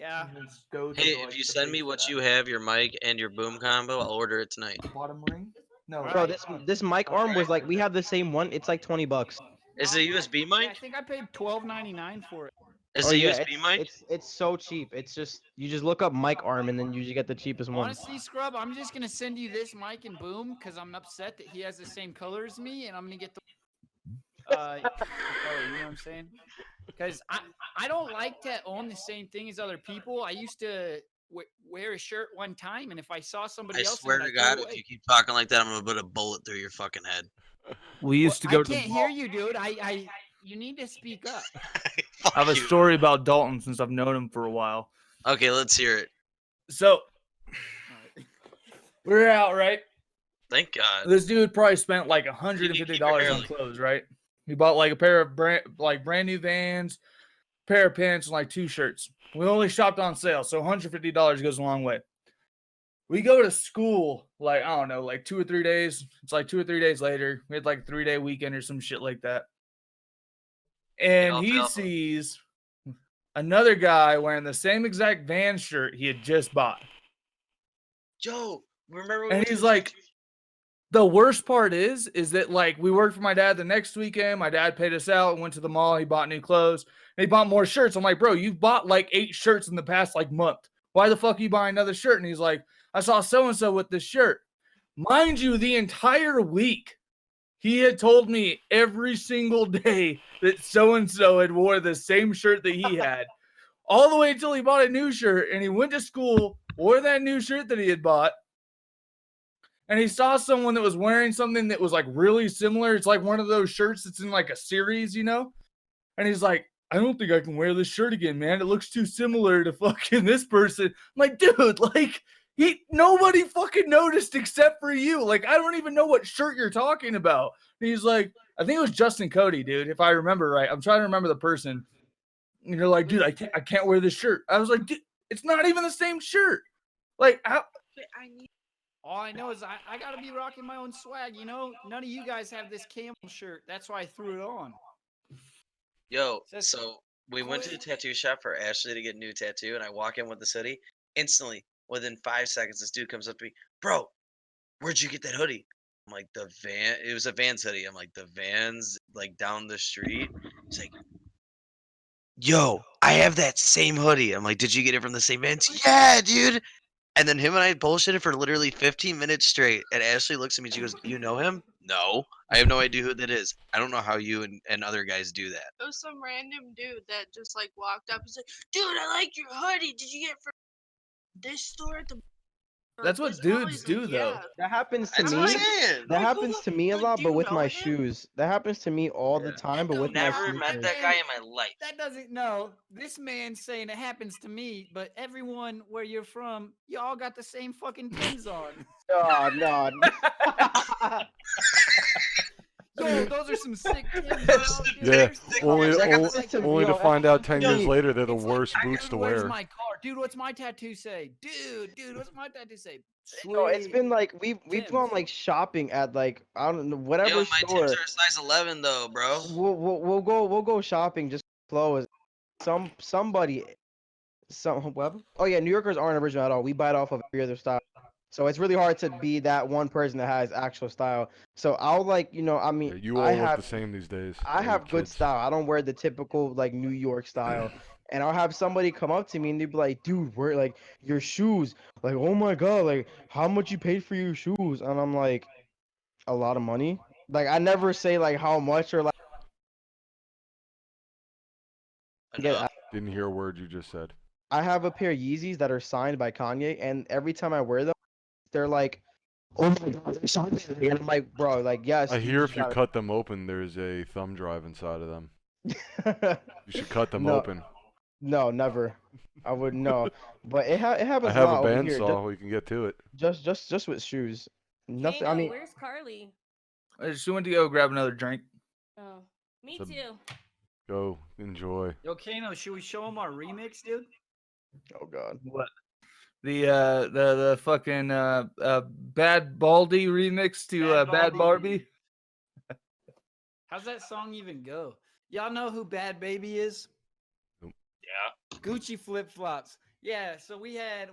Yeah. Just go to Hey, like, if you the send me page for what that. you have, your mic and your boom combo, I'll order it tonight. Bottom ring? No. All Bro, right. this mic arm was like we have the same one. It's like $20. Is it a USB Yeah, I mic? think I paid $12.99 for it. Is Oh it a yeah, USB mic? it's so cheap. It's just you just look up mic arm and then you just get the cheapest one. Honestly, Scrub, I'm just gonna send you this mic and boom because I'm upset that he has the same color as me, and I'm gonna get the color. You know what I'm saying? Because I don't like to own the same thing as other people. I used to wear a shirt one time, and if I saw somebody I else, swear in it, to I threw God, it if away. you keep talking like that, I'm gonna put a bullet through your fucking head. We used to I go to the can't hear you, dude. You need to speak up. Fuck I have a you. story about Dalton since I've known him for a while. Okay, let's hear it. So we're out, right? Thank God. This dude probably spent like $150 on clothes, right? He bought like a pair of brand new Vans, pair of pants, and like 2 shirts. We only shopped on sale, so $150 goes a long way. We go to school like, I don't know, like 2 or 3 days. It's like 2 or 3 days later. We had like a 3-day weekend or some shit like that. And he Alfalfa. sees another guy wearing the same exact Vans shirt he had just bought. Joe, remember when And we went he's to the like, tattoo- the worst part is that like we worked for my dad the next weekend. My dad paid us out and went to the mall. He bought new clothes. And he bought more shirts. I'm like, bro, you've bought like 8 shirts in the past like month. Why the fuck are you buying another shirt? And he's like, I saw so-and-so with this shirt. Mind you, the entire week, he had told me every single day that so-and-so had wore the same shirt that he had. All the way until he bought a new shirt. And he went to school, wore that new shirt that he had bought. And he saw someone that was wearing something that was like really similar. It's like one of those shirts that's in like a series, you know? And he's like, I don't think I can wear this shirt again, man. It looks too similar to fucking this person. I'm like, dude, like, nobody fucking noticed except for you. Like, I don't even know what shirt you're talking about. And he's like, I think it was Justin Cody, dude, if I remember right. I'm trying to remember the person. And you're like, dude, I can't wear this shirt. I was like, dude, it's not even the same shirt. Like, how? All I know is I gotta be rocking my own swag, you know? None of you guys have this camel shirt. That's why I threw it on. Yo, Says- so we went to the tattoo shop for Ashley to get a new tattoo, and I walk in with the hoodie. Instantly, within 5 seconds, this dude comes up to me, bro, where'd you get that hoodie? I'm like, it was a Vans hoodie. I'm like, the Vans, like, down the street. He's like, yo, I have that same hoodie. I'm like, did you get it from the same Vans? Yeah, dude. And then him and I bullshitted for literally 15 minutes straight. And Ashley looks at me and she goes, you know him? No. I have no idea who that is. I don't know how you and other guys do that. It was some random dude that just like walked up. He's like, dude, I like your hoodie. Did you get it from this store at the That's what this mall?" dudes He's do, like, though. "Yeah." That happens to That's me. what I'm saying. That Like, who happens the- to me a like, lot, do but you with know my him? shoes. That happens to me all the time, but with my Never met sneakers. that guy in my life. That doesn't know. This man's saying it happens to me, but everyone where you're from, you all got the same fucking Timbs on. Oh, no. Yo, those are some sick Timbs, Those bro. are Dude, Yeah, they're sick. only, That only, happens to me, only to yo, find that out happens 10 to years me. later they're the It's like, worst boots to dude, where's wear. my car? Dude, what's my tattoo say? Dude, what's my tattoo say? No, it's Sweet. been like we've gone Tim's. like shopping at like I don't know Yo, whatever my store. Timbs are a size 11 though, bro. We'll go shopping just clothes. Somebody oh yeah, New Yorkers aren't original at all. We buy it off of every other style. So it's really hard to be that one person that has actual style. So I'll like, I mean, Yeah, you all look the same these days. I all you have good kids. style. I don't wear the typical like New York style. And I'll have somebody come up to me and they'd be like, dude, where like your shoes? Like, oh my God, like how much you paid for your shoes? And I'm like, a lot of money. Like I never say like how much or like Enough. Didn't hear a word you just said. I have a pair of Yeezys that are signed by Kanye, and every time I wear them, they're like, oh my God, they're signed by Kanye. And I'm like, bro, like yes. I hear just if you gotta- cut them open, there's a thumb drive inside of them. You should cut them No. open. No, never. I would no. But it I happens have a lot a over here. bandsaw. We can get to it. Just with shoes. Nothing. I Kano, mean, where's Carly? She went to go grab another drink. Oh, me Some- too. Go enjoy. Yo, Kano, should we show him our remix, dude? oh God. What? The fucking Bad Baldy remix to Bad Bad Baldy. Barbie. How's that song even go? Y'all know who Bad Baby is? Nope. Yeah. Gucci flip flops. Yeah, so we had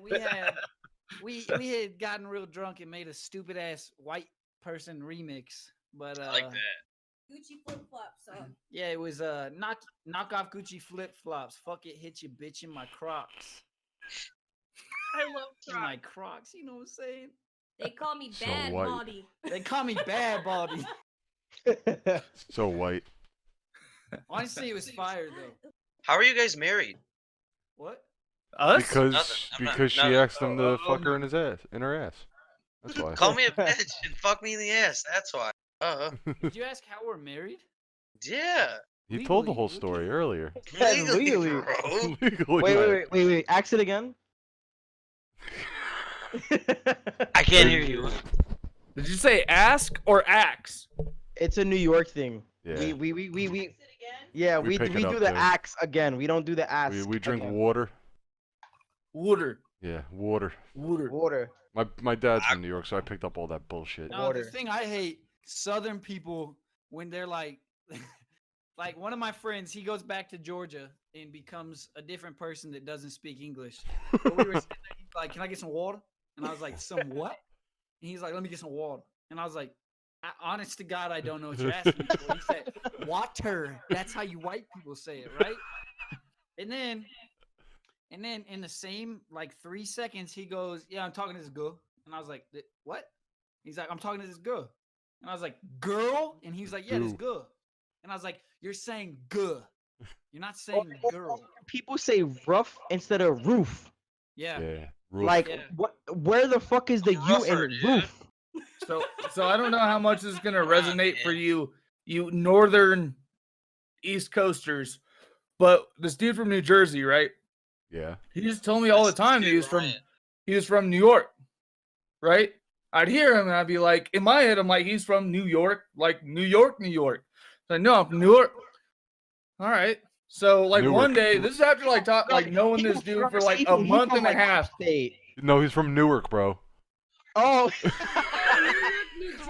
gotten real drunk and made a stupid ass white person remix. But I like that. Gucci flip flop song. yeah, it was knock off Gucci flip flops. Fuck it, hit you bitch in my Crocs. I love In my Crocs. Crocs, you know what I'm saying? They call me So bad white. body. They call me bad body. So white. Honestly, it was fire though. How are you guys married? What? Us? Nothing. I'm Because not- she no. asked him to fuck her in her ass. That's why. Call me a bitch and fuck me in the ass. That's why. Did you ask how we're married? Yeah. He told the Legally, whole legally. story earlier. Legally, Legally. bro. Legally. Wait. Ask it again. I can't hear you. Did you say ask or axe? It's a New York thing. Yeah. We yeah, We we pick it do up the there. axe again. We don't do the ask. We drink again. water. Water. Yeah, water. Water. Water. My dad's from New York, so I picked up all that bullshit. No, the Water. thing I hate Southern people when they're like, like one of my friends, he goes back to Georgia and becomes a different person that doesn't speak English. But we were sitting there, he's like, "Can I get some water?" And I was like, "Some what?" And he's like, "Let me get some water." And I was like, "Honest to God, I don't know what you're asking me for." He said, "Water." That's how you white people say it, right? And then in the same like 3 seconds, he goes, "Yeah, I'm talking to this girl." And I was like, "What?" He's like, "I'm talking to this girl." And I was like, "Girl?" And he's like, "Yeah, this Goo. girl." And I was like, "You're saying girl. You're not saying girl." People say rough instead of roof. Yeah. Yeah. Roof. Like Yeah. what? Where the fuck is the U Rougher, in dude. roof? So I don't know how much this is gonna Right, resonate for man. you northern East Coasters, but this dude from New Jersey, right? Yeah. He just told me all the That's time that Steve Ryan. he was from New York, right? I'd hear him and I'd be like, in my head, I'm like, he's from New York, like New York, New York. So no, I'm from New York. All right. So like Newark. one day, this is after like knowing He this was dude from- for like he a from- he month from, and a like, half. upstate. No, he's from Newark, bro. Oh.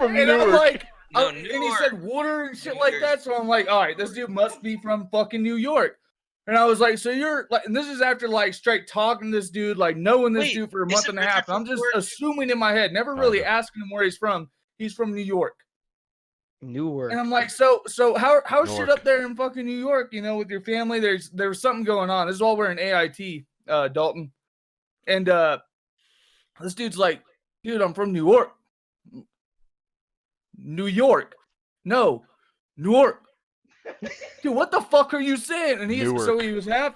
And I'm Newark. like, No, and he Newark. said water and shit New like Jersey. that. So I'm like, all right, this dude must be from fucking New York. And I was like, so you're like, and this is after like straight talking to this dude, like knowing this Wait, dude for a month isn't and a half. Richard And I'm from just Newark? assuming in my head, never really Kinda. asking him where he's from. He's from New York. Newark. And I'm like, so how's shit Newark. up there in fucking New York, you know, with your family? There was something going on. This is while we're in AIT, Dalton. And this dude's like, dude, I'm from New York. New York. No, Newark. Dude, what the fuck are you saying? And Newark.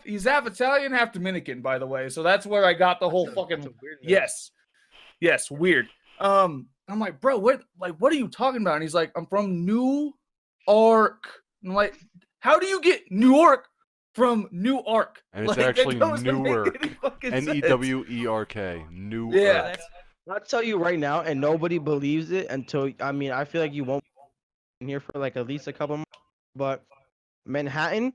he's half Italian, half Dominican, by the way. So that's where I got the whole That's a fucking weird mix. yes, weird. I'm like, bro, what are you talking about? And he's like, I'm from New York. I'm like, how do you get New York from Newark? And it's Like, that actually doesn't make Newark. any fucking sense. Newerk. Newark. Yeah. That's I'll tell you right now, and nobody believes it until I feel like you won't be here for like at least a couple months. But Manhattan,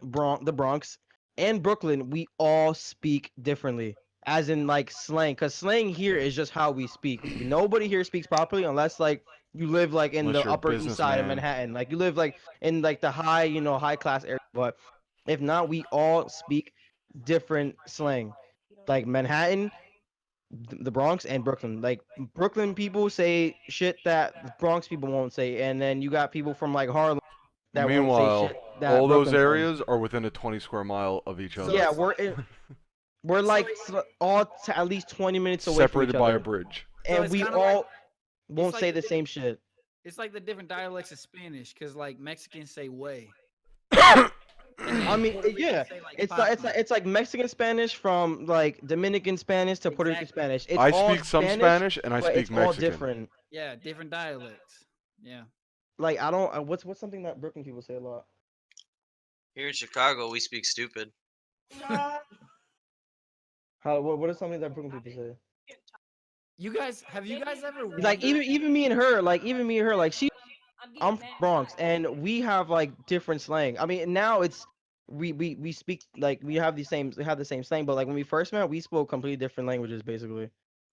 the Bronx, and Brooklyn, we all speak differently, as in like slang. Cause slang here is just how we speak. Nobody here speaks properly unless like you live like in Unless the you're a Upper East Side of businessman. Manhattan. Like you live like in like the high, high class area. But if not, we all speak different slang. Like Manhattan, the Bronx, and Brooklyn. Like Brooklyn people say shit that the Bronx people won't say, and then you got people from like Harlem that won't say Meanwhile, shit that all those Brooklyn says. areas are within a 20 square mile of each other. Yeah, we're like at least 20 minutes away from Separated each by other, a bridge. So and it's we kinda all like- won't like say the the same shit. it's like the different dialects of Spanish, because like Mexicans say way. I mean, Puerto Ricans yeah, say, like, it's like Mexican Spanish from like Dominican Spanish to Puerto Rican Exactly. Spanish. It's I all speak some Spanish and I but speak it's all Mexican. different. Yeah, different dialects. Yeah. Like I don't. What's something that Brooklyn people say a lot? Here in Chicago, we speak stupid. What is something that Brooklyn people say? Have you guys ever Like wondered- even me and her, like she. I'm from mad. Bronx, and we have like different slang. I mean, now it's we speak like we have the same slang, but like when we first met, we spoke completely different languages, basically.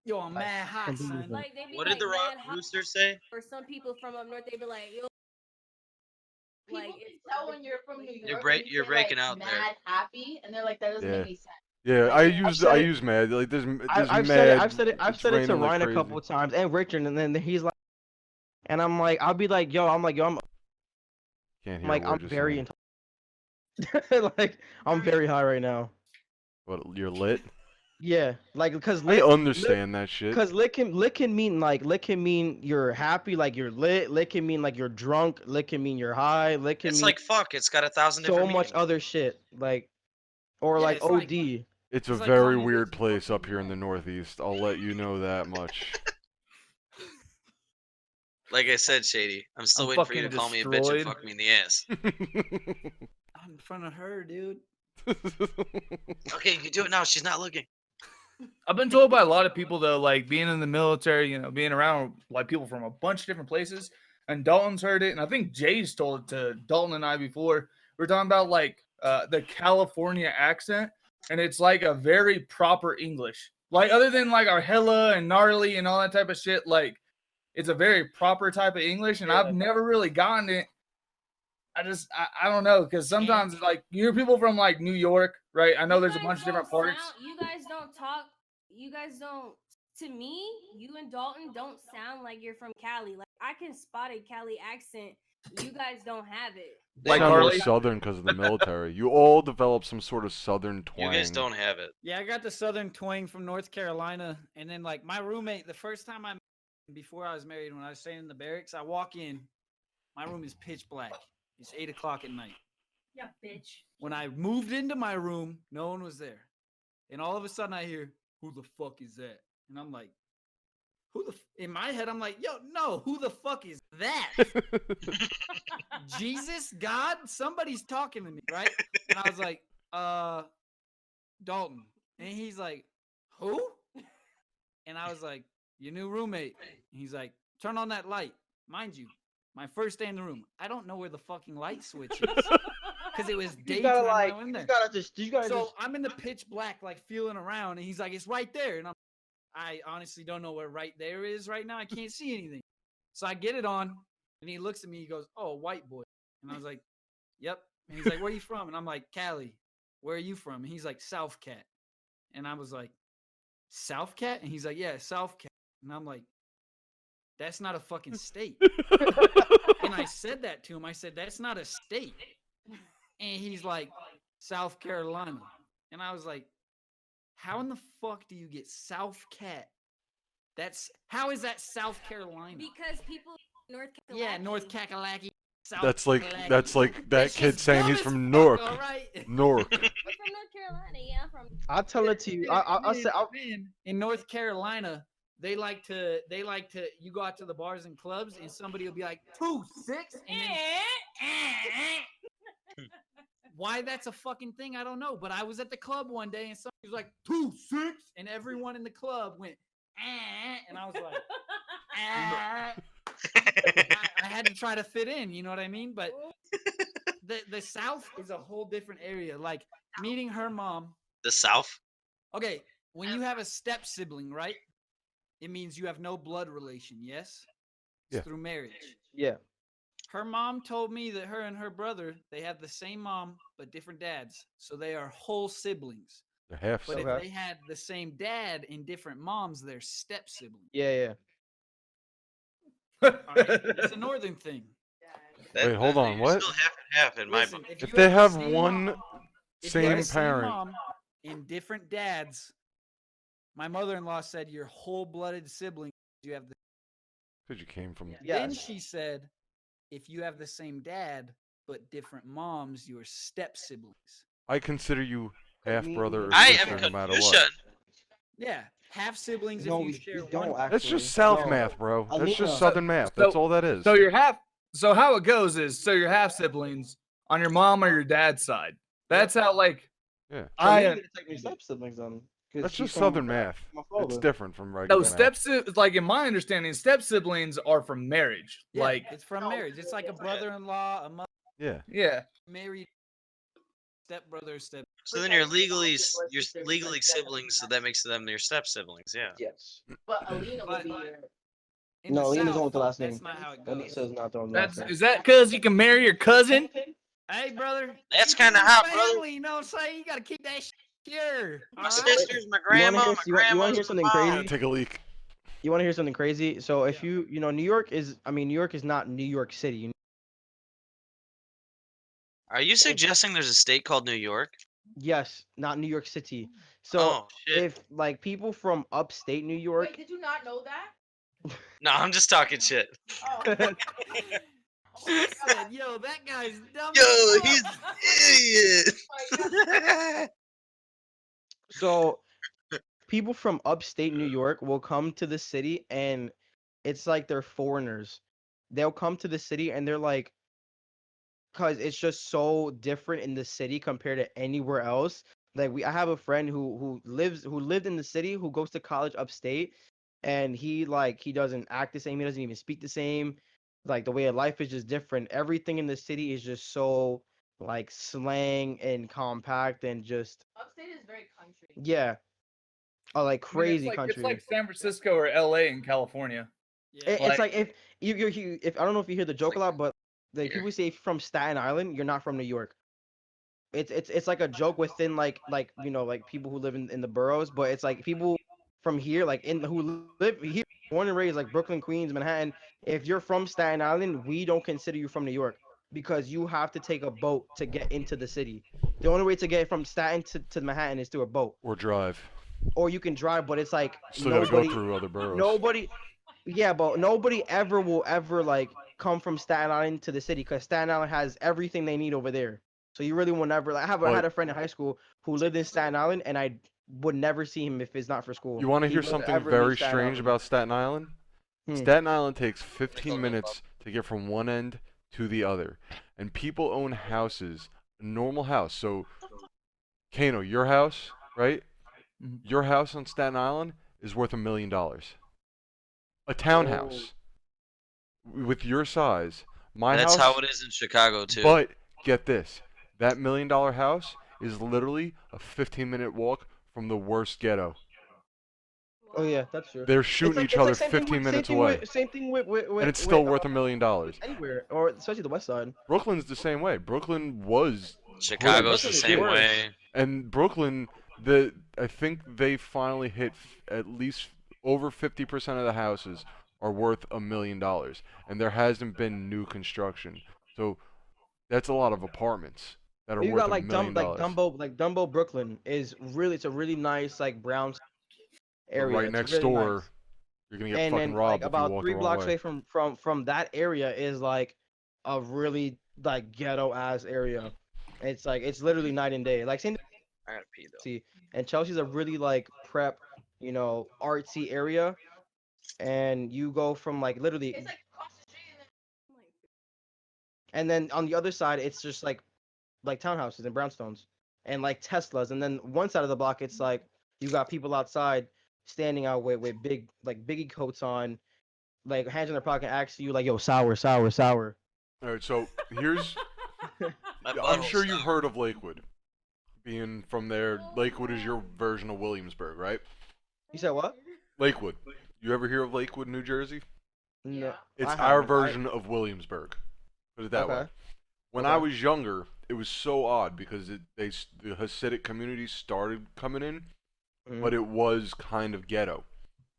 Yo, I'm mad hot, completely son. different. Like they be What like did the Rock mad hot. Rooster say? For some people from up north, they be like, yo. People Like can it's tell when you're from New York. You're when you you're say, breaking like, out there. mad happy, and they're like, that doesn't Yeah. make any sense. Yeah, I said it- use mad. Like there's I've mad. said it. I've it's said it to raining like Ryan a crazy. couple of times and Richard, and then he's like, and I'm like, I'll be like, yo, I'm like, yo, Can't I'm hear like, a I'm word you're very saying. like, I'm very high right now. What, you're lit? Yeah, like because I understand that shit. because lit can mean lit can mean you're happy, like you're lit. Lit can mean like you're drunk. Lit can mean you're high. Lit can It's mean like fuck. It's got 1,000 so different much meanings. other shit, like or Yeah, like it's like- OD. It's a It's like very calling me weird bitch and place fucking up here in the mad. Northeast. I'll let you know that much. Like I said, Shady, I'm still I'm waiting for you to fucking call me a bitch and destroyed. fuck me in the ass. I'm in front of her, dude. Okay, you can do it now. She's not looking. I've been told by a lot of people though, like being in the military, you know, being around like people from a bunch of different places. And Dalton's heard it, and I think Jay's told it to Dalton and I before. We're talking about like the California accent, and it's like a very proper English. Like other than like our hella and gnarly and all that type of shit, like it's a very proper type of English, and I've never really gotten it. I don't know, because sometimes like you hear people from like New York, right? I know there's a bunch of different parts. You guys don't talk. You guys don't. To me, you and Dalton don't sound like you're from Cali. Like I can spot a Cali accent. You guys don't have it. You Like sound more Harley? southern because of the military. You all develop some sort of southern twang. You guys don't have it. Yeah, I got the southern twang from North Carolina, and then like my roommate, the first time I met him before I was married, when I was staying in the barracks, I walk in, my room is pitch black. It's 8 o'clock at night. Yeah, bitch. When I moved into my room, no one was there, and all of a sudden I hear, "Who the fuck is that?" And I'm like, "Who the?" In my head, I'm like, "Yo, no, who the fuck is that?" Jesus, God, somebody's talking to me, right? And I was like, Dalton. And he's like, who? And I was like, your new roommate. And he's like, turn on that light. Mind you, my first day in the room, I don't know where the fucking light switch is. Because it was You daytime gotta when I like, went in you there. gotta So just. I'm in the pitch black, like feeling around, and he's like, it's right there. And I honestly don't know where right there is right now. I can't see anything. So I get it on, and he looks at me. He goes, "Oh, white boy." And I was like, "Yep." And he's like, "Where are you from?" And I'm like, "Cali." "Where are you from?" And he's like, "South Cat." And I was like, "South Cat?" And he's like, "Yeah, South Cat." And I'm like, "That's not a fucking state." And I said that to him. I said, "That's not a state." And he's like, "South Carolina." And I was like, "How in the fuck do you get South Cat? How is that South Carolina?" Because people in North Carolina. Yeah, North Kakalaki. South That's like Kakalaki. that That's kid just saying dumb he's as from fuck, Newark. all right? Newark. You're from North Carolina, yeah. I'm from. I'll tell it to you. I'll say. In North Carolina, they like to. You go out to the bars and clubs, and somebody will be like 2-6, and then why that's a fucking thing, I don't know. But I was at the club one day, and somebody was like 2-6, and everyone in the club went, and I was like, I had to try to fit in, you know what I mean? But the South is a whole different area. Like meeting her mom. The South. Okay, when you have a step sibling, right? It means you have no blood relation, yes? It's Yeah. through marriage. Yeah. Her mom told me that her and her brother, they have the same mom, but different dads. So they are whole siblings. They're half. But Okay. if they had the same dad and different moms, they're step siblings. Yeah. All right? It's a northern thing. Wait, hold on, You're what? Still half and half in my Listen, book. if If you they the have same one mom- if you have same the same parent, mom and different dads, my mother-in-law said you're whole-blooded siblings. You have the. because you came from. Then Yes. she said, if you have the same dad but different moms, you're step siblings. I consider you half Me brother or neither. I sister am no matter confusion. what. Yeah, half siblings No, if you we share don't one. actually. That's just South No. math, bro. That's Alina. just Southern math. That's So- all that is. So you're half. So how it goes is, so you're half siblings on your mom or your dad's side. That's how like Yeah. It's like step siblings then. 'Cause That's she's just from Southern math. my It's father. different from regular no math. steps. Like in my understanding, step siblings are from marriage. Yeah, Like it's from marriage. It's like a brother-in-law, a mother Yeah. yeah. married stepbrother, step. So then you're legally siblings, so that makes them your step siblings. Yeah. Yes. But Alina But- would be your. In No, the Lena's South, on with the last that's name. not how it goes. Alisa is not the last That's name. is that because you can marry your cousin? Hey, brother. That's keep it in kinda the hot, brother. family, you know what I'm saying? You got to keep that shit Here. My All right. sisters, my You want grandma, to hear? my You want to grandma's, hear my something mom. crazy? Take a leak. You want to hear something crazy? So if Yeah. you know, New York is, I mean, New York is not New York City. Are you suggesting there's a state called New York? Yes, not New York City. So Oh shit! if like people from upstate New York, Wait, did you not know that? No, I'm just talking shit. Oh. She said, "Yo, that guy's dumb." Yo, as fuck." he's idiot. so people from upstate New York will come to the city and it's like they're foreigners. They'll come to the city and they're like, because it's just so different in the city compared to anywhere else. Like I have a friend who lived in the city, who goes to college upstate, and he doesn't act the same. He doesn't even speak the same. Like the way of life is just different. Everything in the city is just so like slang and compact and just Upstate is very country. yeah, like I mean, crazy it's country. like San Francisco or LA in California. Yeah. It's Like- like if if I don't know if you hear the joke a lot, but like here. people say if you're from Staten Island, you're not from New York. It's like a joke within like you know like people who live in the boroughs, but it's like people from here like in who live here, born and raised like Brooklyn, Queens, Manhattan. If you're from Staten Island, we don't consider you from New York because you have to take a boat to get into the city. The only way to get from Staten to Manhattan is through a boat, Or drive. or you can drive, but it's like Still gotta go through other boroughs. nobody yeah, but nobody ever will ever like come from Staten Island to the city because Staten Island has everything they need over there. So you really will never like I had a friend in high school who lived in Staten Island and I would never see him if it's not for school. You want to He hear wouldn't something ever leave very Staten strange Island. about Staten Island? Hmm. Staten Island takes 15 minutes to get from one end to the other. And people own houses, a normal house. So, Kano, your house, right? Mhm. Your house on Staten Island is worth $1 million. A townhouse. With your size. My That's house. how it is in Chicago too. But get this, that $1 million house is literally a 15-minute walk from the worst ghetto. Oh yeah, that's true. They're It's shooting like, each it's other like same thing 15 with, minutes same thing away, With, same thing with and it's still worth $1 million. anywhere, or especially the West Side. Brooklyn's the same way. Brooklyn was, Chicago's the Brooklyn is same worse. way. and Brooklyn, I think they finally hit at least over 50% of the houses are worth $1 million, and there hasn't been new construction. So that's a lot of apartments that are You worth got $1 like million. Dumbo, Brooklyn is really it's a really nice like brown But area. right It's next really door, nice. you're gonna get And fucking then robbed like if you about walk the 3 wrong blocks way. away from that area is like a really like ghetto ass area. It's like it's literally night and day. Like same I gotta pee though. thing, and Chelsea's a really like prep, you know, artsy area. And you go from like literally It's like across the street and then and then on the other side it's just like townhouses and brownstones and like Teslas. And then one side of the block it's like you got people outside standing out with big like biggie coats on, like hands in their pocket, ask you like, yo, sour, sour, sour. All right, so here's. My I'm butthole's sure you've stuck. heard of Lakewood. Being from there, Lakewood is your version of Williamsburg, right? You said what? Lakewood. You ever hear of Lakewood, New Jersey? No. It's I our haven't. version of Williamsburg. Put it that way. Okay. When I Okay. was younger, it was so odd because the Hasidic community started coming in, Mhm. but it was kind of ghetto.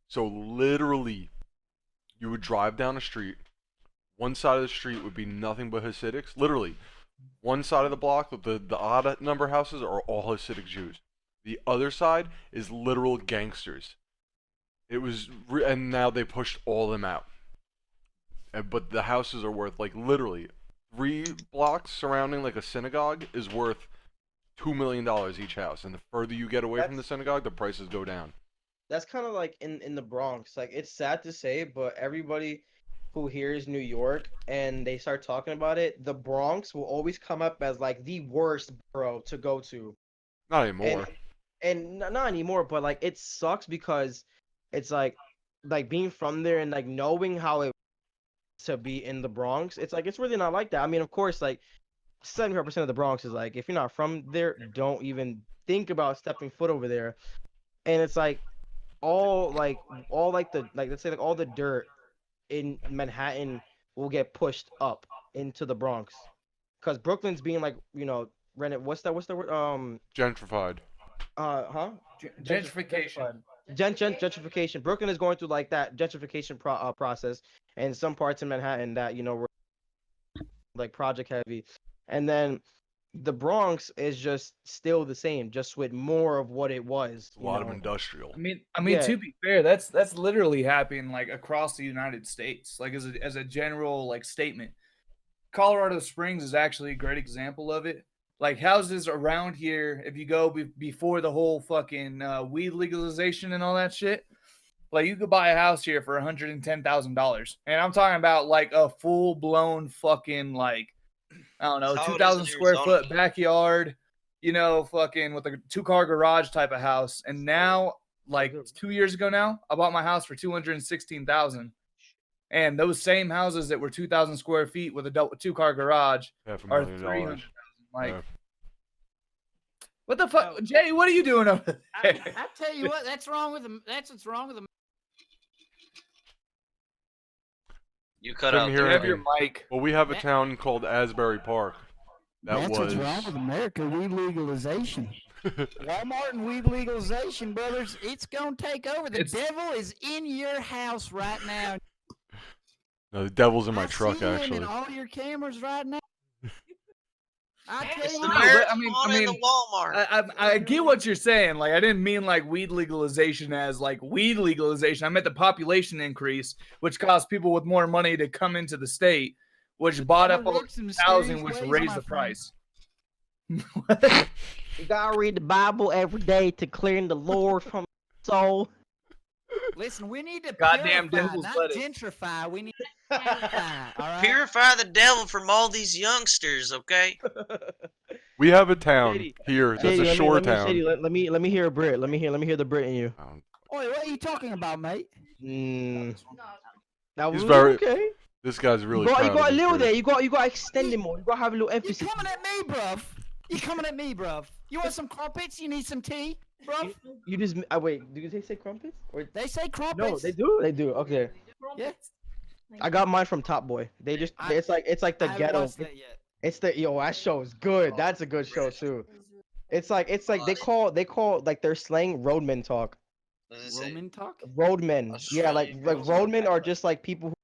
So literally, you would drive down a street. One side of the street would be nothing but Hasidics. Literally, one side of the block, the odd number houses are all Hasidic Jews. The other side is literal gangsters. It was, and now they pushed all them out. But the houses are worth like literally 3 blocks surrounding like a synagogue is worth $2 million each house. And the further you get away from the synagogue, the prices go down. That's kind of like in the Bronx. Like it's sad to say, but everybody who hears New York and they start talking about it, the Bronx will always come up as like the worst borough to go to. Not anymore. And not anymore, but like it sucks because it's like being from there and like knowing how it to be in the Bronx, it's like it's really not like that. I mean, of course, like 75% of the Bronx is like if you're not from there, don't even think about stepping foot over there. And it's like all like the like let's say like all the dirt in Manhattan will get pushed up into the Bronx. Cause Brooklyn's being like, you know, rented what's the word? Gentrified. Huh? Gentrification. Gentrification. Brooklyn is going through like that gentrification process, and some parts of Manhattan that were like project heavy, and then the Bronx is just still the same, just with more of what it was. A lot of industrial. I mean, Yeah. to be fair, that's literally happening like across the United States, like as a general like statement. Colorado Springs is actually a great example of it. Like houses around here, if you go before the whole fucking weed legalization and all that shit, like you could buy a house here for $110,000, and I'm talking about like a full blown fucking like I don't know That's how it is 2,000 in square Arizona. foot backyard, fucking with a 2-car garage type of house. And now, like 2 years ago now, I bought my house for $216,000. And those same houses that were 2,000 square feet with a 2-car garage are $500,000. $300,000. Like, Yeah. what the fuck, Jay? What are you doing over there? I tell you what, that's wrong with them. That's what's wrong with them. You cut Couldn't out hear there. Have your anything. mic. Well, we have a town called Asbury Park. That That's was what's wrong with America. Weed legalization. Walmart and weed legalization, brothers. It's gonna take over. The devil is in your house right now. No, the devil's in my I truck, see him actually. in all your cameras right now. I tell It's you the what. marijuana in the Walmart. I get what you're saying. Like, I didn't mean like weed legalization as like weed legalization. I meant the population increase, which caused people with more money to come into the state, which bought up all works in the housing, mysterious which ways, raised my the friend. price. You gotta read the Bible every day to clear the Lord from soul. Listen, we need to Goddamn purify, devil's not lettuce. gentrify. We need to purify. All right. Purify the devil from all these youngsters, okay? We have a town Shady. here that's Shady, a shore Shady, town. let me hear a Brit. Let me hear the Brit in you. Oi, what are you talking about, mate? That He's was very- okay. This guy's really You proud got a of his little Brit. there. You got to extend it more. You got to have a little You emphasis. coming at me, bruv? You coming at me, bruv? You want some crumpets? You need some tea, bruv? You just wait. Do they say crumpets? Or They say crumpets. no, they do. They do. Okay. Yeah. I got mine from Top Boy. They just it's like the I haven't ghetto. watched that yet. It's the that show is good. That's a good show too. It's like they call like their slang roadmen talk. What does it say? Roman talk? Roadmen. Yeah, like Australian roadmen are just like people who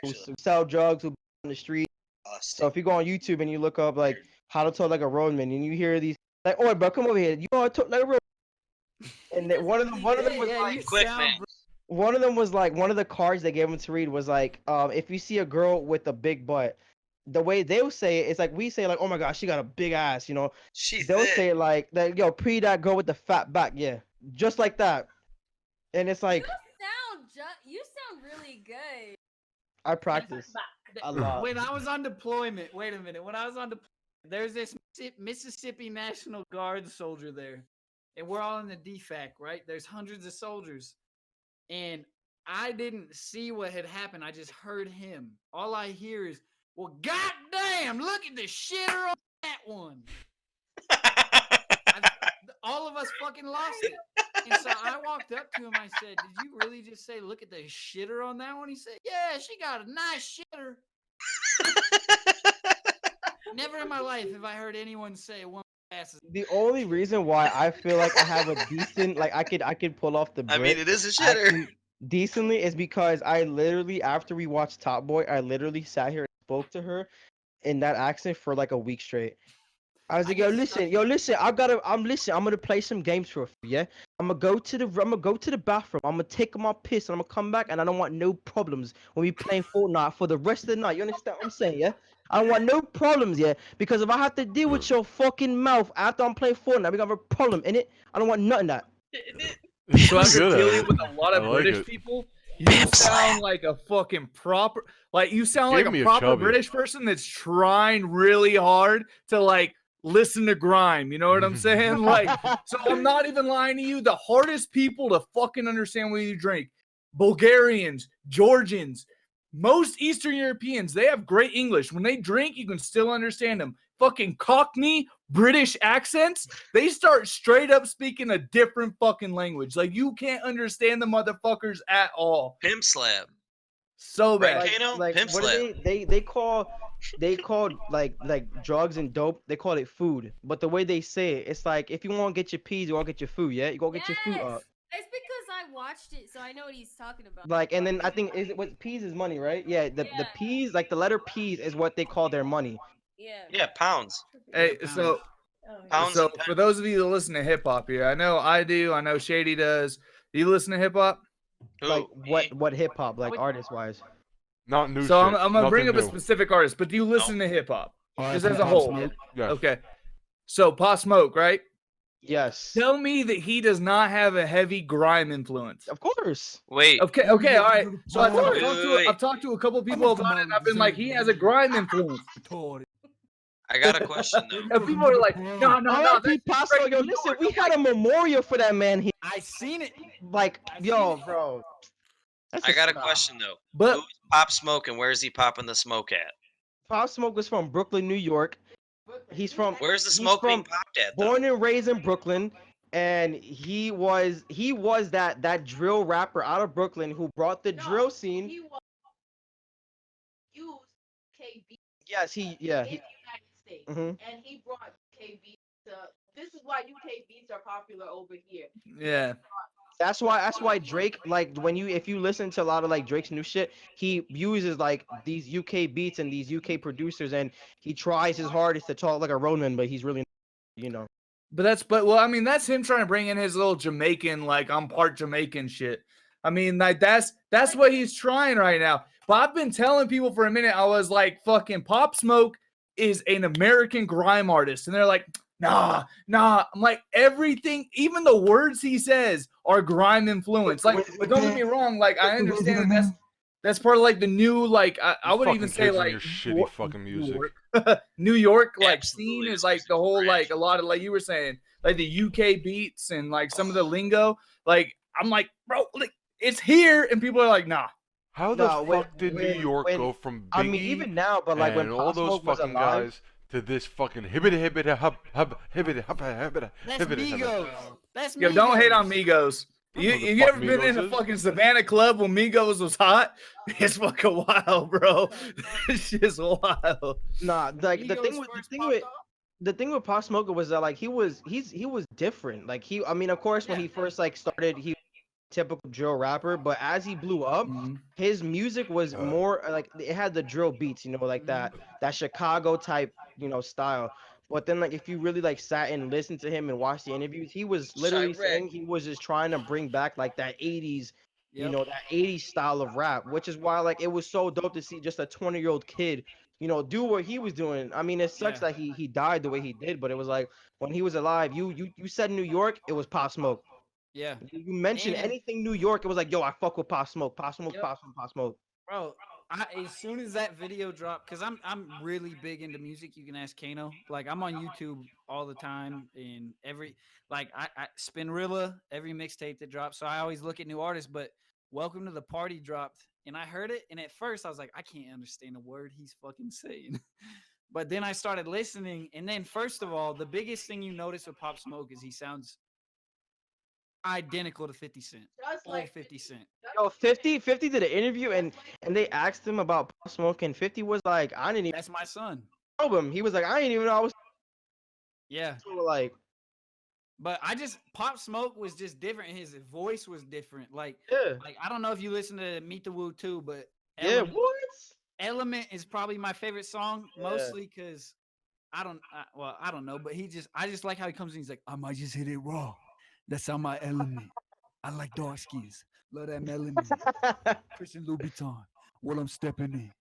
Actually, sell drugs, who on the street. us. So if you go on YouTube and you look up like how to talk like a roadman, and you hear these like, "Oh, bro, come over here. You know how to talk like a roadman." And then one of them was Yeah, like, you Quick sound man. one of them was like, one of the cards they gave him to read was like, if you see a girl with a big butt, the way they'll say it is like we say like, "Oh my gosh, she got a big ass," you know. She They'll thick. say it like that, "Yo, pre that girl with the fat back," yeah, just like that. And it's like You sound really good. I practice a lot. When I was on deployment, wait a minute. When I was on deployment, there's this Mississippi National Guard soldier there, and we're all in the DFAC, right? There's hundreds of soldiers, and I didn't see what had happened. I just heard him. All I hear is, "Well, goddamn! Look at the shitter on that one." All of us fucking lost it. And so I walked up to him. I said, "Did you really just say, look at the shitter on that one?" He said, "Yeah, she got a nice shitter." Never in my life have I heard anyone say one ass. The only reason why I feel like I have a decent, like I could pull off the I Brit mean, it is a shitter. accent decently is because I literally, after we watched Top Boy, I literally sat here and spoke to her in that accent for like a week straight. I was like, "Yo, listen, I'm gonna play some games for you, yeah? I'm gonna go to the bathroom, I'm gonna take my piss, and I'm gonna come back, and I don't want no problems when we playing Fortnite for the rest of the night. You understand what I'm saying, yeah? I don't want no problems, yeah? Because if I have to deal with your fucking mouth after I'm playing Fortnite, we gonna have a problem, innit? I don't want nothing of that." So after Good at dealing it. with a lot of I like British it. people, you sound like a fucking proper, like you sound Give like me a a proper chubby. British person that's trying really hard to like listen to grime. You know what I'm saying? Like, so I'm not even lying to you. The hardest people to fucking understand when you drink, Bulgarians, Georgians, most Eastern Europeans, they have great English. When they drink, you can still understand them. Fucking Cockney British accents, they start straight up speaking a different fucking language. Like, you can't understand the motherfuckers at all. Pimp slap. So Right, bad. Kano? Like Pimp what do slap. they call they called like drugs and dope. They call it food, but the way they say it, it's like if you want to get your peas, you want to get your food. Yeah, you go get your food Yes, up. it's because I watched it, so I know what he's talking about. Like, and then I think is it what peas is money, right? Yeah, the Yeah. peas, like the letter peas, is what they call their money. Yeah. Yeah, pounds. Hey, Yeah, so Pounds so and for those of you that listen to hip hop here, I know I do. I know Shady does. Do you listen to hip hop? Like Who? what hip hop, like would- artist wise? Not new So shit. I'm gonna bring Nothing up a new. specific artist, but do you listen to hip hop? Just as a Pop whole. Smoke. Yes. Okay. So Pop Smoke, right? Yes, Tell me that he does not have a heavy grime influence. of course. Wait. Okay, all right. So I've Wait, talked wait, to wait. I've talked to a couple people about it, and I've been like, he has a grime influence. I got a question though. And people are like, no, R.I.P. that's Paso, straight yo, New listen, York. we I'm had like, a memorial for that man. He I seen it. like, I yo, seen it. bro. That's I got a nah. question though. but Who's Pop Smoke and where's he popping the smoke at? Pop Smoke was from Brooklyn, New York. He's from Where's the he's smoke being from popped at though? born and raised in Brooklyn, and he was that drill rapper out of Brooklyn who brought the drill scene. He was used KB Yes, he yeah in he. the United States, Mhm. and he brought KB to. This is why UK beats are popular over here. yeah. That's why Drake, like when you if you listen to a lot of like Drake's new shit, he uses like these UK beats and these UK producers, and he tries his hardest to talk like a roadman, but he's really, you know. Well, I mean, that's him trying to bring in his little Jamaican, like I'm part Jamaican shit. I mean, like that's what he's trying right now. But I've been telling people for a minute, I was like, fucking Pop Smoke is an American grime artist. And they're like, nah. I'm like, everything, even the words he says are grime influence. Like, but don't get me wrong, like I understand that that's part of like the new, like I would fucking even say kids and like your shitty fucking music. New York like Absolutely, scene this is like music's the whole trash. like a lot of like you were saying like the UK beats and like some of the lingo. Like I'm like, bro, like it's here, and people are like, nah. How the No, fuck did New York when- go from Biggie I mean, even now, but like when and all Pop those Smoke was fucking alive, guys to this fucking hibbity hub hibbity hubba That's Migos. That's Yo, don't hate on Migos. Migos. I know who the You fuck ever been in a Migos is. fucking Savannah club when Migos was hot? It's fucking wild, bro. It's just wild. nah, like the Migos thing with first popped off. the thing with Pop Smoke was that like he was different. Like I mean, of course, when Yeah. he first like started, he typical drill rapper, but as he blew up, Mhm. his music was more like it had the drill beats, you know, like that Chicago type, you know, style. But then like if you really like sat and listened to him and watched the interviews, he was literally Chirac. saying he was just trying to bring back like that 80s, you Yep. know, that 80s style of rap, which is why like it was so dope to see just a 20-year-old kid, you know, do what he was doing. I mean, it sucks Yeah. that he died the way he did, but it was like when he was alive, you said New York, it was Pop Smoke. Yeah. You mentioned And- anything New York, it was like, yo, I fuck with Pop Smoke, Pop Smoke, Yep. Pop Smoke, Pop Smoke. Bro, as soon as that video dropped, because I'm really big into music. You can ask Kano. Like I'm on YouTube all the time, and every like I Spinrilla, every mixtape that drops. So I always look at new artists. But Welcome to the Party dropped, and I heard it, and at first I was like, I can't understand a word he's fucking saying. But then I started listening, and then first of all, the biggest thing you notice with Pop Smoke is he sounds identical to 50 Cent. Just Old like 50 Cent. Yo, 50 did an interview and they asked him about Pop Smoke, and 50 was like, I didn't even That's my son. know him. He was like, I didn't even know I was Yeah. like, But Pop Smoke was just different. His voice was different. Like yeah, I don't know if you listen to Meet the Woo too, but yeah, Element, what? Element is probably my favorite song, Yeah. mostly because I don't know, but I just like how he comes in. He's like, I might just hit it raw. That's on my element. I like dark skins. Love that melanin. Christian Louboutin. What I'm stepping in.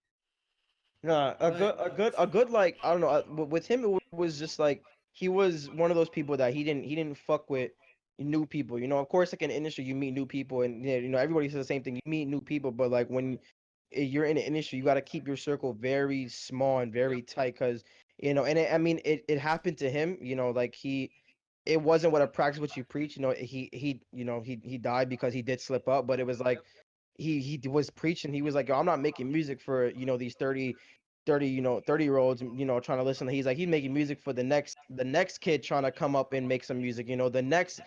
Nah, a good like I don't know. With him, was just like he was one of those people that he didn't fuck with new people. You know, of course, like in the industry, you meet new people, and yeah, you know, everybody says the same thing. You meet new people, but like when you're in the industry, you got to keep your circle very small and very tight, because you know, and I mean, it happened to him. You know, like it wasn't what a practice what you preach. You know, you know, he died because he did slip up, but it was like he was preaching. He was like, yo, I'm not making music for, you know, these 30, you know, 30-year-olds, you know, trying to listen. He's like, he's making music for the next kid trying to come up and make some music, you know, the next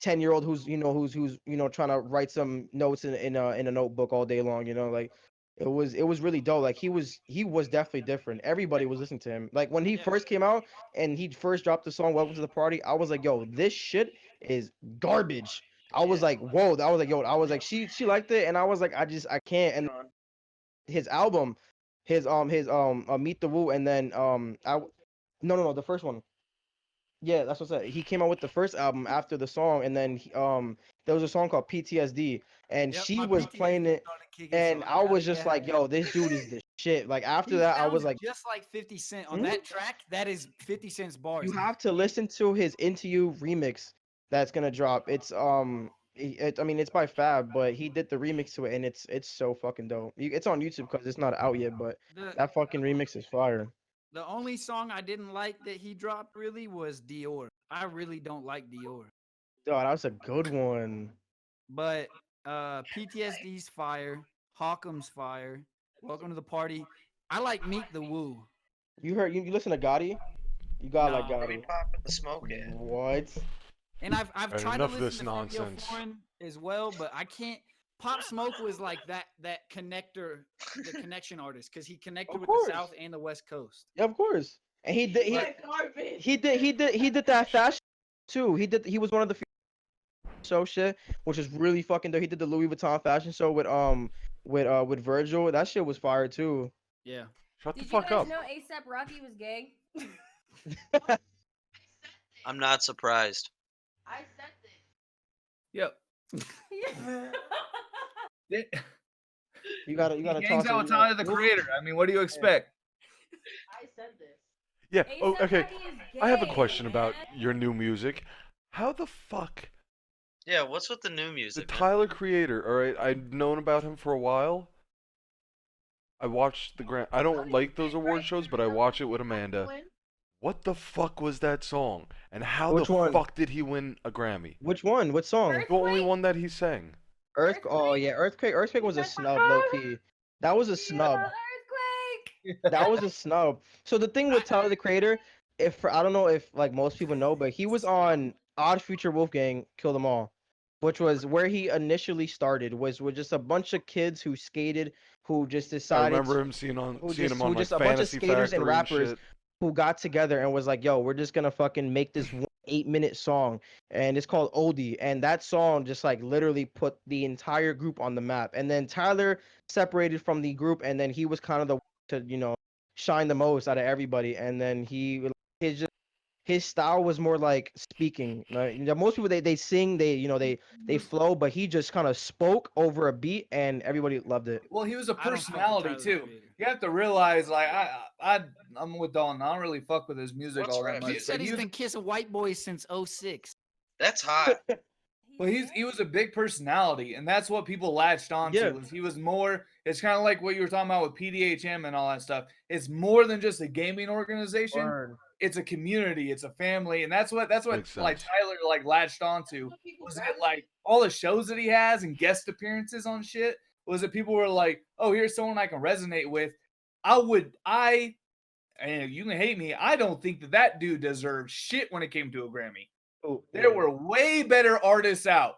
10-year-old who's, you know, who's, you know, trying to write some notes in a notebook all day long, you know, like It was really dope. Like he was definitely different. Everybody was listening to him. Like when he Yeah. first came out and he first dropped the song "Welcome to the Party," I was like, "Yo, this shit is garbage." I was Yeah. like, "Whoa!" I was like, "Yo," I was like, "She liked it," and I was like, I can't." And his album, his Meet the Woo, and then no, the first one. Yeah, that's what I said. He came out with the first album after the song, and then there was a song called PTSD, and Yep, she my was playing PTSD it, started kicking, and so I was gotta just have like, that. "Yo, this dude is the shit." Like after He that, I was sounds like, just like 50 Cent on Mhm. that track. That is 50 Cent's bars. "You have to listen to his Into You remix that's gonna drop." I mean, it's by Fab, but he did the remix to it, and it's so fucking dope. It's on YouTube because it's not out yet, but The that fucking remix is fire. the only song I didn't like that he dropped really was Dior. I really don't like Dior. Dude, that was a good one. But PTSD's fire, Hawkham's fire, Welcome to the Party. I like Meet the Woo. You listen to Gotti? You got like No. Let me Gotti. pop with the smoke in. What? And I've Alright, tried to enough of listen this to Fabio nonsense. Foreign as well, but I can't. Pop Smoke was like that connector, the connection artist, because he connected Of with course. the South and the West Coast. Yeah, of course. And he did Like garbage. he did that fashion too. He was one of the few show shit, which is really fucking dope. He did the Louis Vuitton fashion show with Virgil. That shit was fire too. Yeah. Shut the Did you fuck guys up. know ASAP Rocky was gay? I'm not surprised. I said this. Yep. You gotta He toss hangs it. out with Tyler the Creator. I mean, what do you expect? I said this. Yeah. Oh, A$AP okay. Rocky is I have a gay, question about man. your new music. How the fuck Yeah, what's with the new the music? man? Tyler Creator? All right, I've known about him for a while. I watched the Grand. I don't like those award shows, but I watch it with Amanda. What the fuck was that song? And how Which the one? fuck did he win a Grammy? Which one? What song? The only Earthquake? one that he sang. Oh yeah, Earthquake. Earthquake was a snub, low key. That was a snub. Earthquake! That was a snub. So the thing with Tyler the Creator, I don't know if like most people know, but he was on Odd Future Wolfgang Kill Them All, which was where he initially started. Was with just a bunch of kids who skated, who just I decided remember him seeing him on like just a bunch of Fantasy skaters and Factory rappers shit. who got together and was like, "Yo, we're just gonna fucking make this 8-minute song," and it's called Oldie. And that song just like literally put the entire group on the map. And then Tyler separated from the group, and then he was kind of the to shine the most out of everybody. And then his style was more like speaking. Most people they sing, they flow, but he just kind of spoke over a beat, and everybody loved it. Well, he was a I don't fuck with personality Tyler, the too. Creator. You have to realize, like, I'm with Dalton. I don't really fuck with his music What's all that rap much. He music? said But he's he was, been kissing white boys since 06. That's hot. well, he was a big personality, and that's what people latched onto. Yeah. Was he was more. It's kind of like what you were talking about with PDHM and all that stuff. It's more than just a gaming organization. Word. It's a community. It's a family, and that's what Makes like sense. Tyler like latched onto. Was it like all the shows that he has and guest appearances on shit? Was it people were like, oh, here's someone I can resonate with? And you can hate me. I don't think that dude deserved shit when it came to a Grammy. Oh, There were way better artists out.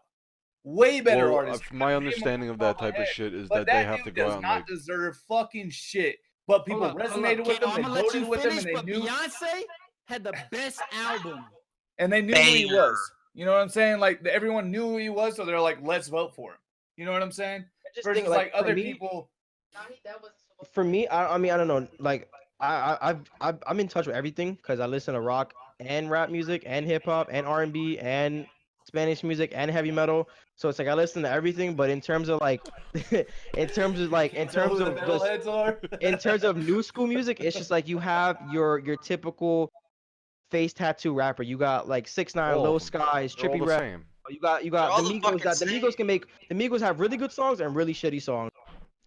Way better Well, artists. my understanding of that type of shit is that they have to dude go does out and not like. deserve fucking shit. But people resonated with him. I'm They gonna let voted you with him, finish, and they but knew Beyonce had the best album. and they knew who he Banger. was. You know what I'm saying? Like everyone knew who he was, so they're like, let's vote for him. You know what I'm saying? just Versus think, like for other me- people. That was For me, I mean, I don't know. Like, I'm in touch with everything because I listen to rock and rap music and hip hop and R&B and Spanish music and heavy metal. So it's like I listen to everything. But in terms of like, in terms of Metalheads are. in terms of new school music, it's just like you have your typical face tattoo rapper. You got like 6ix9ine, All Lil of them. Skies, They're all Trippy the Red. same. You got They're all the the Migos. fucking That the Migos same. can make. The Migos have really good songs and really shitty songs.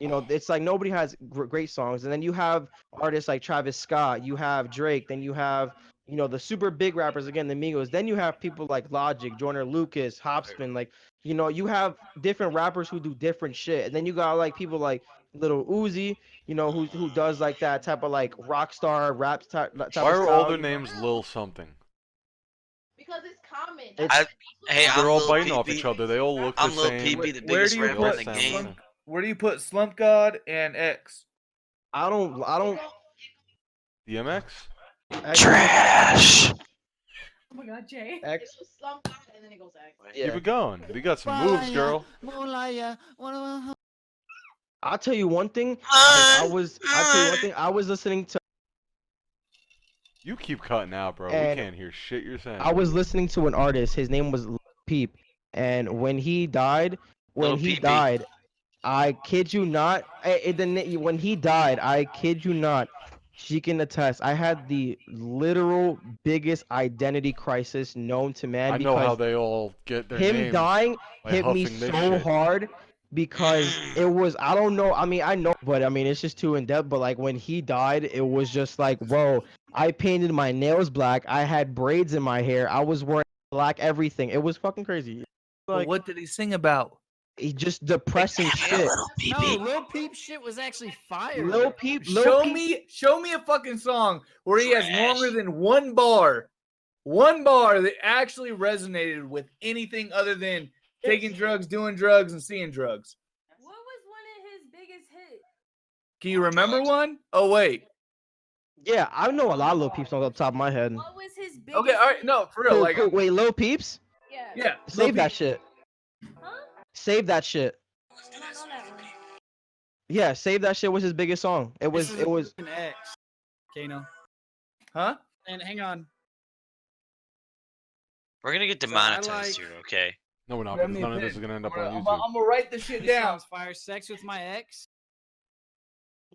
It's like nobody has great songs. And then you have artists like Travis Scott. You have Drake. Then you have the super big rappers again, the Migos. Then you have people like Logic, Joyner Lucas, Hopspin. Like you have different rappers who do different shit. And then you got like people like Little Uzi. Who does like that type of like rock star rap type Why of are style. all their names Lil something? because it's common. It's- Hey, I'm They're all Lil biting off PP. each other. They all look I'm the Lil same. PP, the Where biggest do you rapper They all in the put sound the game. same. Where do you put Slump God and X? I don't. DMX. Trash. Oh my god, Jay. It X. goes slump God and then it goes X. Yeah. Keep it going. You got some moves, girl. I'll tell you one thing. I'll tell you one thing. I was listening to. You keep cutting out, bro. We And can't hear shit you're saying. I was listening to an artist. His name was Lil Peep, and when he died, Lil Peepee. I kid you not. When he died, I kid you not. She can attest. I had the literal biggest identity crisis known to man I know how because they all get their him names dying by hit me huffing this so shit. hard because it was I don't know. I mean, I know, but I mean, it's just too in depth. But like when he died, it was just like, whoa. I painted my nails black. I had braids in my hair. I was wearing black everything. It was fucking crazy. But Like what did he sing about? he just depressing shit. No, Lil Peep shit was actually fire. Lil though. Peep, Show me a fucking song where he has longer than one bar that actually resonated with anything other than taking drugs, doing drugs, and seeing drugs. What was one of his biggest hits? Can you remember one? Oh wait. Yeah, I know a lot of Lil Peeps on the top of my head. What was his biggest Okay, all right, hit? no, for real. Like, Wait, Lil Peeps? Yeah. yeah, Lil Save that Peep. shit. Huh? Save that shit. I don't know that one. Yeah, Save That Shit was his biggest song. It was This is it was an X. Kano. Huh? And hang on. We're gonna get So I demonetized like- here, okay? No, we're not, Grab because me a none of this pen. is gonna end up I'm on gonna YouTube. write this shit This down. song's fire. Sex with my ex.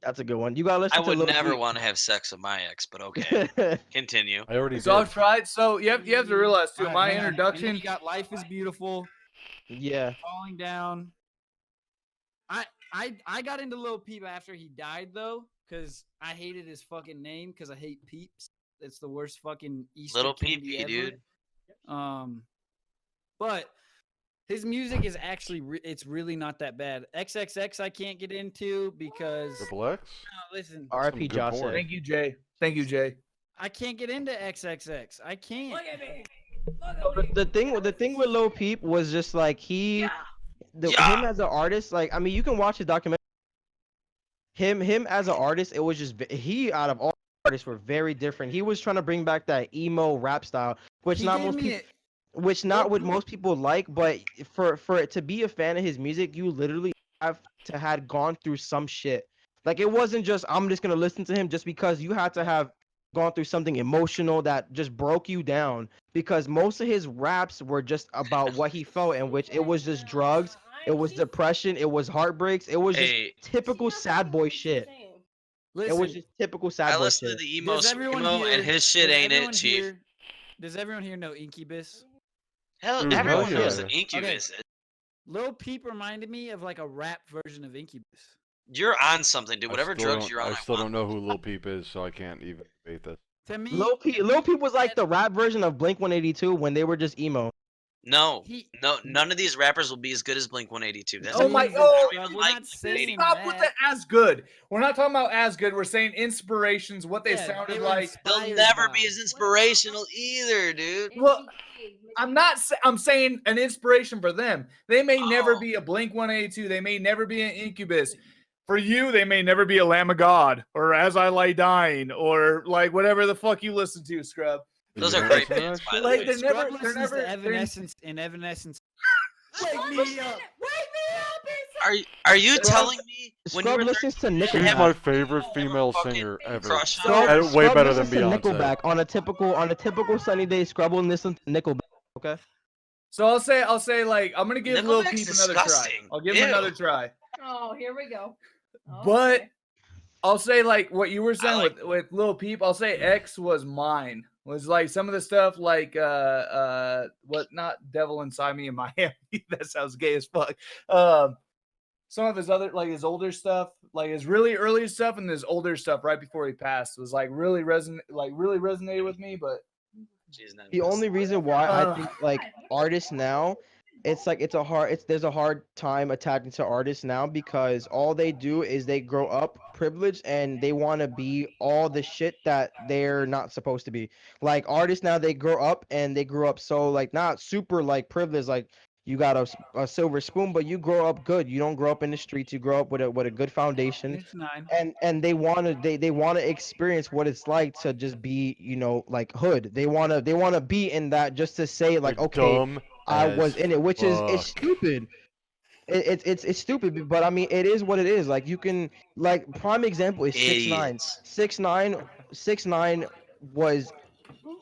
that's a good one. You gotta listen I to would Lil never Peep. want to have sex with my ex, but okay. Continue. I already So I've did. tried. So you have to realize too. Alright, My hang on. And then introduction. you got Life is Beautiful. Yeah. Falling Down. I got into Lil Peep after he died though, because I hated his fucking name because I hate Peeps. It's the worst fucking Easter Little candy Peepee, ever. dude. But his music is actually it's really not that bad. XXX I can't get into because Triple X? listen, R.I.P. good Josh. boy. Thank you, Jay. Thank you, Jay. I can't get into XXX. I can't. Look at me. Look at me. The thing with Lil Peep was just like him as an artist. Like I mean, you can watch his documentary. Him as an artist, it was just he out of all artists were very different. He was trying to bring back that emo rap style, which He not gave most me people. it. Which not what most people like, but for it to be a fan of his music, you literally have to had gone through some shit. Like it wasn't just I'm just gonna listen to him just because you had to have gone through something emotional that just broke you down. Because most of his raps were just about what he felt, in which it was just drugs, it was depression, it was heartbreaks, it was just Hey, typical sad boy shit. It Listen, was just typical sad I boy listen to shit. the emo does everyone screamo, here, and his shit does ain't it, everyone chief. here- Does everyone here know Incubus? Hell, Hell everyone yeah. knows that Incubus. Lil Peep reminded me of like a rap version of Incubus. You're on something, dude. Whatever drugs you're on, I still want. don't know who Lil Peep is, so I can't even debate this. To me, Lil Peep was like the rap version of Blink 182 when they were just emo. No, he. none of these rappers will be as good as Blink 182. That's Oh my! Jesus, Oh, bro, we're like not saying stop with the that. as good. We're not talking about as good. We're saying inspirations, what they Yeah, sounded they were like. They'll inspired never by. be as inspirational either, dude. Well, I'm not. I'm saying an inspiration for them. They may never Oh. be a Blink 182. They may never be an Incubus. For you, they may never be a Lamb of God or As I Lay Dying or like whatever the fuck you listen to, Scrub. Those You are don't great listen to bands, that by shit? the Like way. they're Scrub never. They're listens never. to they're- Evanescence and Evanescence. Wake me up. Wake me up. Are you Scrub- telling me when you Scrub were listens to 13, She's Nickelback. my favorite female fucking singer ever. crush Scrub- on her? And way Scrub better than listens to Beyonce. Nickelback on a typical sunny day. Scrub will listen to Nickelback. Okay. So I'll say like I'm gonna give Lil Nickelback's Peep another try. disgusting. I'll give him Ew. another try. Oh, here we go. But Okay. I'll say like what you were saying like- with Lil Peep. I'll say X was mine. Was like some of the stuff like what not Devil Inside Me in Miami. That sounds gay as fuck. Some of his other like his older stuff, like his really early stuff and his older stuff right before he passed was like really resonated with me. But Jeez, not The this. only reason why I Ugh. think like artists now, there's a hard time attaching to artists now because all they do is they grow up privileged and they want to be all the shit that they're not supposed to be. Like artists now, they grow up and they grew up so like not super like privileged, like you got a silver spoon, but you grow up good. You don't grow up in the streets. You grow up with a good foundation. It's 9. And they want to experience what it's like to just be, you know, like hood. They want to be in that just to say like, They're okay, dumb I as was in it, which is it's fuck. stupid. It's stupid, but I mean it is what it is. Like you can like prime example is 6ix9ine. Idiots. 6ix9ine was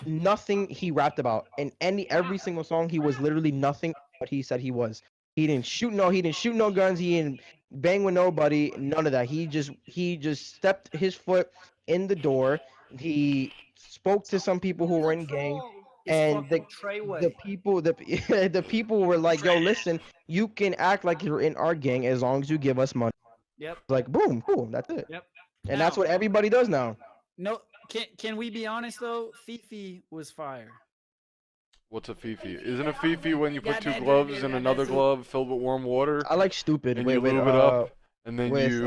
nothing he rapped about. In every single song, he was literally nothing what he said he was. He didn't shoot no guns, he didn't bang with nobody, none of that. He just stepped his foot in the door. He spoke to some people He who was were a in gang, troll. It's and fucking Treyway. the people were like, yo, Trash. listen, you can act like you're in our gang as long as you give us money. Yep. Like boom, cool, that's it. Yep. And that's Now- what everybody does now. No, can we be honest though? Fifi was fire. What's a fifi? Isn't a fifi when you put two Yeah, gloves in yeah, another that's it. glove filled with warm water I like stupid. and Wait, you wait, lube it up and then with you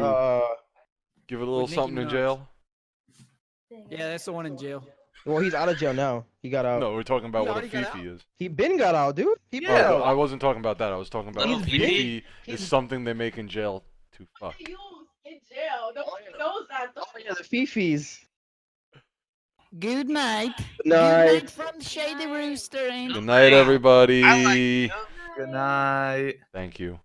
give it a little Nicki something in Minaj. jail? Yeah, that's the one in jail. well, he's out of jail now. He got out. No, we're talking about He what a already got fifi out? is. He been got out, dude. He been Oh, out. I wasn't talking about that. I was talking about Little a fifi? fifi is he's- something they make in jail to fuck. Use in jail. No one knows that. Oh yeah, the fifis. Good night. Good night. from Shady Rooster. Good night, everybody. I like Good night. Thank you.